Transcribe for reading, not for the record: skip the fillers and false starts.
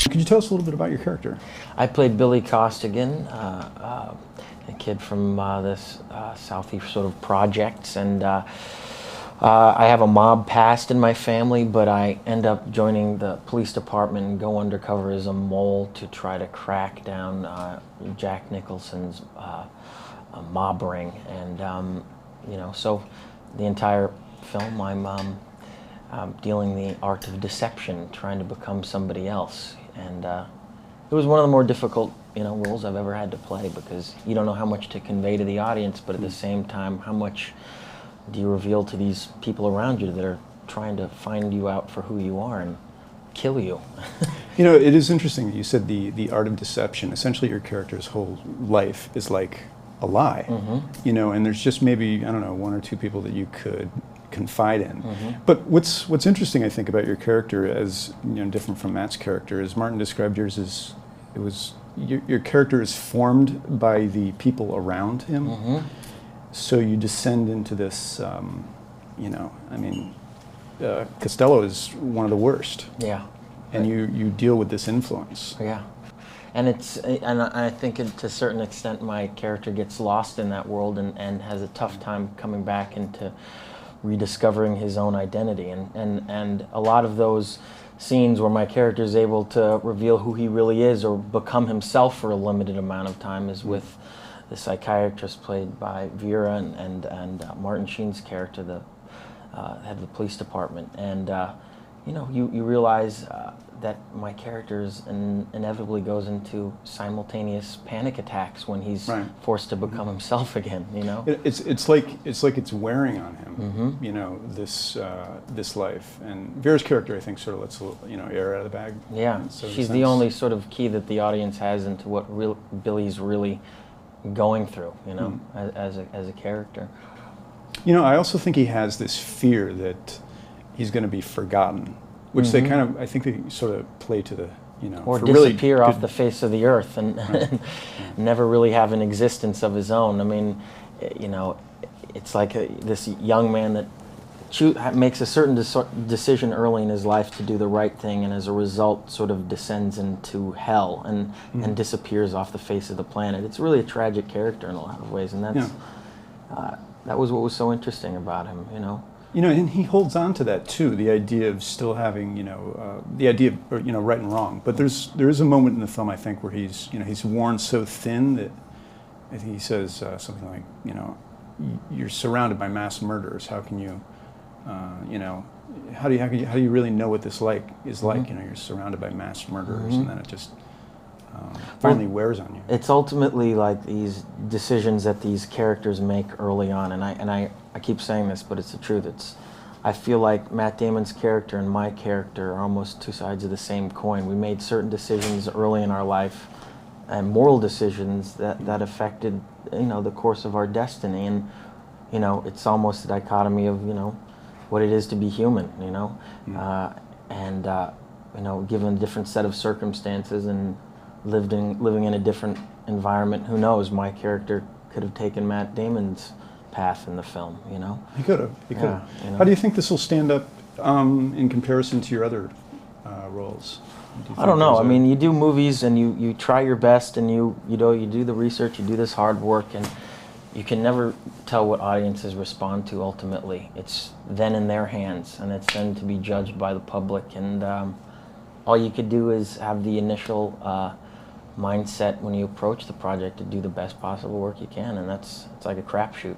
Could you tell us a little bit about your character? I played Billy Costigan, a kid from this southeast sort of projects, and I have a mob past in my family, but I end up joining the police department and go undercover as a mole to try to crack down Jack Nicholson's mob ring. And so the entire film I'm dealing the art of deception, trying to become somebody else. And it was one of the more difficult roles I've ever had to play, because you don't know how much to convey to the audience, but at the same time, how much do you reveal to these people around you that are trying to find you out for who you are and kill you? It is interesting that you said the art of deception. Essentially, your character's whole life is like a lie. Mm-hmm. And there's just maybe, I don't know, one or two people that you could confide in. Mm-hmm. But what's interesting, I think, about your character, as different from Matt's character, is Martin described yours as your character is formed by the people around him. Mm-hmm. So you descend into this, Costello is one of the worst. Yeah. And you deal with this influence. Yeah. And I think to a certain extent my character gets lost in that world and has a tough time coming back into rediscovering his own identity. And a lot of those scenes where my character is able to reveal who he really is or become himself for a limited amount of time is with the psychiatrist played by Vera and Martin Sheen's character, the head of the police department. And you realize that my character inevitably goes into simultaneous panic attacks when he's forced to become himself again. It's like it's wearing on him. Mm-hmm. This life. And Vera's character, I think, sort of lets a little, air out of the bag. Yeah, she's the only sort of key that the audience has into what Billy's really going through, as a character. I also think he has this fear that he's going to be forgotten, which they kind of, I think they sort of play to the, or for disappear really off the face of the earth and never really have an existence of his own. I mean, it's like this young man that makes a certain decision early in his life to do the right thing, and as a result sort of descends into hell and disappears off the face of the planet. It's really a tragic character in a lot of ways, and that's that was what was so interesting about him, and he holds on to that too, the idea of still having, the idea of, right and wrong. But there is a moment in the film, I think, where he's worn so thin that I think he says something like, you're surrounded by mass murderers. How can you, how do you really know what this is like? You're surrounded by mass murderers, and then it just finally wears on you. It's ultimately like these decisions that these characters make early on, and I keep saying this, but it's the truth. I feel like Matt Damon's character and my character are almost two sides of the same coin. We made certain decisions early in our life, and moral decisions that affected the course of our destiny, and it's almost a dichotomy of what it is to be human, given a different set of circumstances and living in a different environment. Who knows? My character could have taken Matt Damon's path in the film. He could have. How do you think this will stand up in comparison to your other roles? I don't know. I mean, you do movies and you try your best, and you do the research, you do this hard work, and you can never tell what audiences respond to ultimately. It's then in their hands, and it's then to be judged by the public. And all you could do is have the initial mindset when you approach the project to do the best possible work you can, and it's like a crapshoot,